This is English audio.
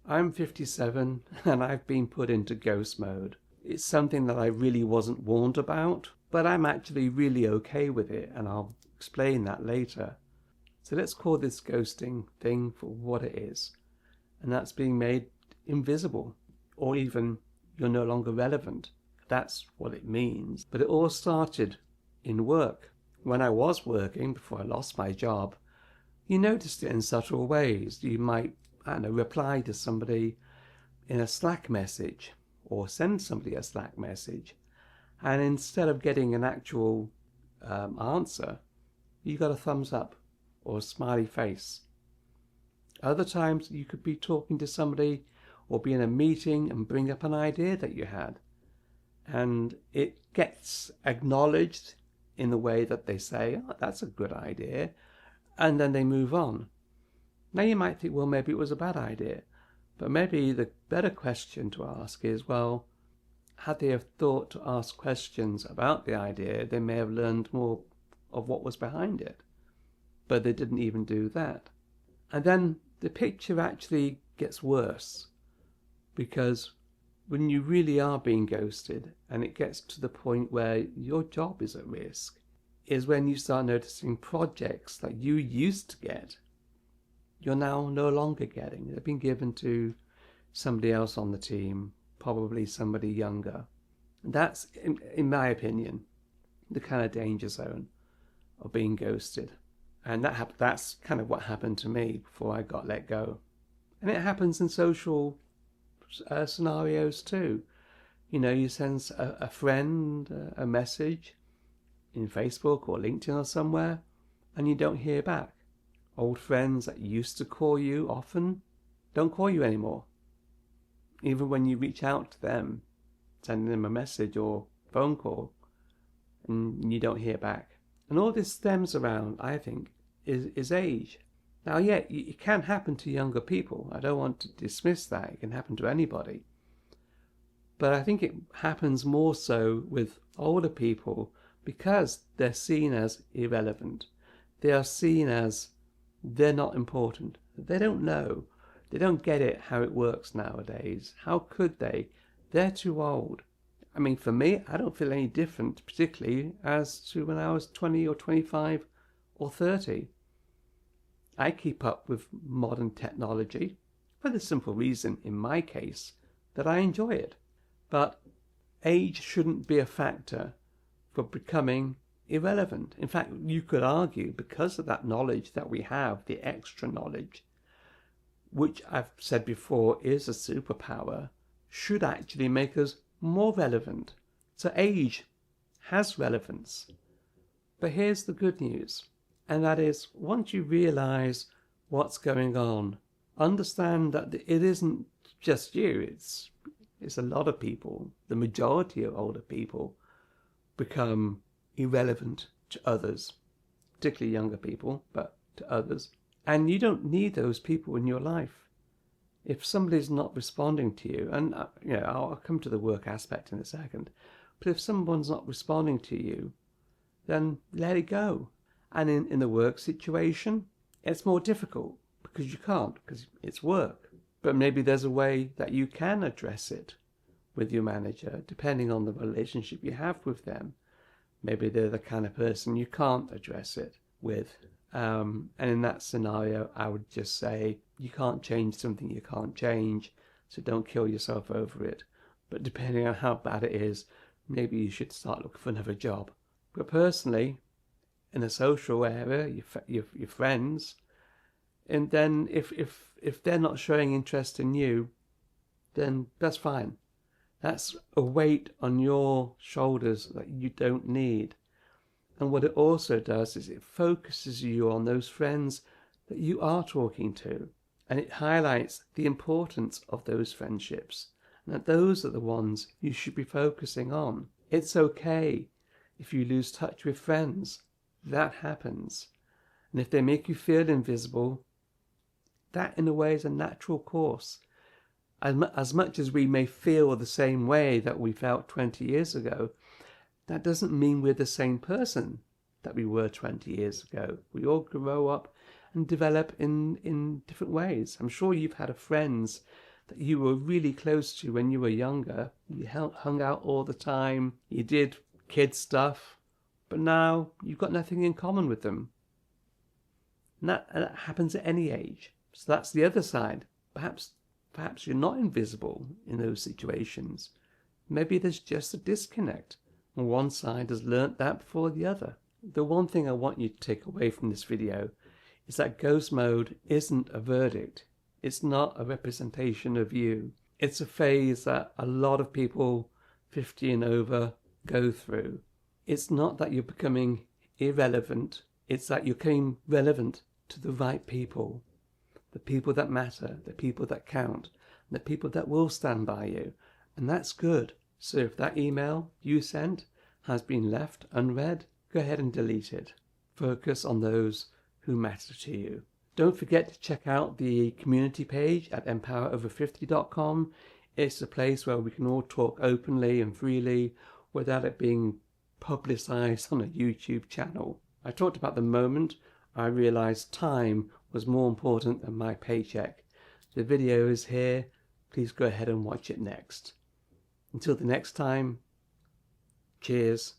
I'm 57 and I've been put into ghost mode. It's something that I really wasn't warned about, but I'm actually really okay with it, and I'll explain that later. So let's call this ghosting thing for what it is, and that's being made invisible, or even you're no longer relevant. That's what it means. But it all started in work. When I was working, before I lost my job, you noticed it in subtle ways. You might, I don't know, reply to somebody in a Slack message or send somebody a Slack message, and instead of getting an actual answer, you got a thumbs up or a smiley face. Other times you could be talking to somebody or be in a meeting and bring up an idea that you had, and it gets acknowledged in the way that they say, oh, that's a good idea, and then they move on. Now you might think, well, maybe it was a bad idea, but maybe the better question to ask is, well, had they have thought to ask questions about the idea, they may have learned more of what was behind it. But they didn't even do that. And then the picture actually gets worse, because when you really are being ghosted and it gets to the point where your job is at risk, is when you start noticing projects that you used to get, you're now no longer getting. They've been given to somebody else on the team, probably somebody younger. And that's, in my opinion, the kind of danger zone of being ghosted. And that's kind of what happened to me before I got let go. And it happens in social scenarios too. You know, you send a friend a message in Facebook or LinkedIn or somewhere, and you don't hear back. Old friends that used to call you often don't call you anymore. Even when you reach out to them, sending them a message or phone call, and you don't hear back. And all this stems around, I think, is age. Now, yeah, it can happen to younger people. I don't want to dismiss that. It can happen to anybody. But I think it happens more so with older people because they're seen as irrelevant. They are seen as they're not important. They don't know. They don't get it, how it works nowadays. How could they? They're too old. I mean, for me, I don't feel any different, particularly as to when I was 20 or 25 or 30. I keep up with modern technology for the simple reason, in my case, that I enjoy it. But age shouldn't be a factor for becoming irrelevant. In fact, you could argue, because of that knowledge that we have, the extra knowledge, which I've said before is a superpower, should actually make us more relevant. So age has relevance. But here's the good news, and that is, once you realize what's going on, understand that it isn't just you, it's a lot of people. The majority of older people become irrelevant to others, particularly younger people, but to others. And you don't need those people in your life. If somebody's not responding to you, and I'll come to the work aspect in a second, but if someone's not responding to you, then let it go. And in the work situation, it's more difficult because you can't, because it's work. But maybe there's a way that you can address it with your manager, depending on the relationship you have with them. Maybe they're the kind of person you can't address it with. And in that scenario, I would just say, you can't change something you can't change, so don't kill yourself over it. But depending on how bad it is, maybe you should start looking for another job. But personally, in a social area, your friends, and then if they're not showing interest in you, then that's fine. That's a weight on your shoulders that you don't need. And what it also does is it focuses you on those friends that you are talking to, and it highlights the importance of those friendships, and that those are the ones you should be focusing on. It's okay if you lose touch with friends. That happens. And if they make you feel invisible, that in a way is a natural course. As much as we may feel the same way that we felt 20 years ago, that doesn't mean we're the same person that we were 20 years ago. We all grow up and develop in different ways. I'm sure you've had friends that you were really close to when you were younger. You hung out all the time, you did kid stuff, but now you've got nothing in common with them. And that happens at any age. So that's the other side. Perhaps you're not invisible in those situations. Maybe there's just a disconnect, and one side has learnt that before the other. The one thing I want you to take away from this video is that ghost mode isn't a verdict. It's not a representation of you. It's a phase that a lot of people 50 and over go through. It's not that you're becoming irrelevant. It's that you're becoming relevant to the right people. The people that matter, the people that count, the people that will stand by you. And that's good. So if that email you sent has been left unread, go ahead and delete it. Focus on those who matter to you. Don't forget to check out the community page at empowerover50.com. It's a place where we can all talk openly and freely without it being publicized on a YouTube channel. I talked about the moment I realized time was more important than my paycheck. The video is here. Please go ahead and watch it next. Until the next time, cheers.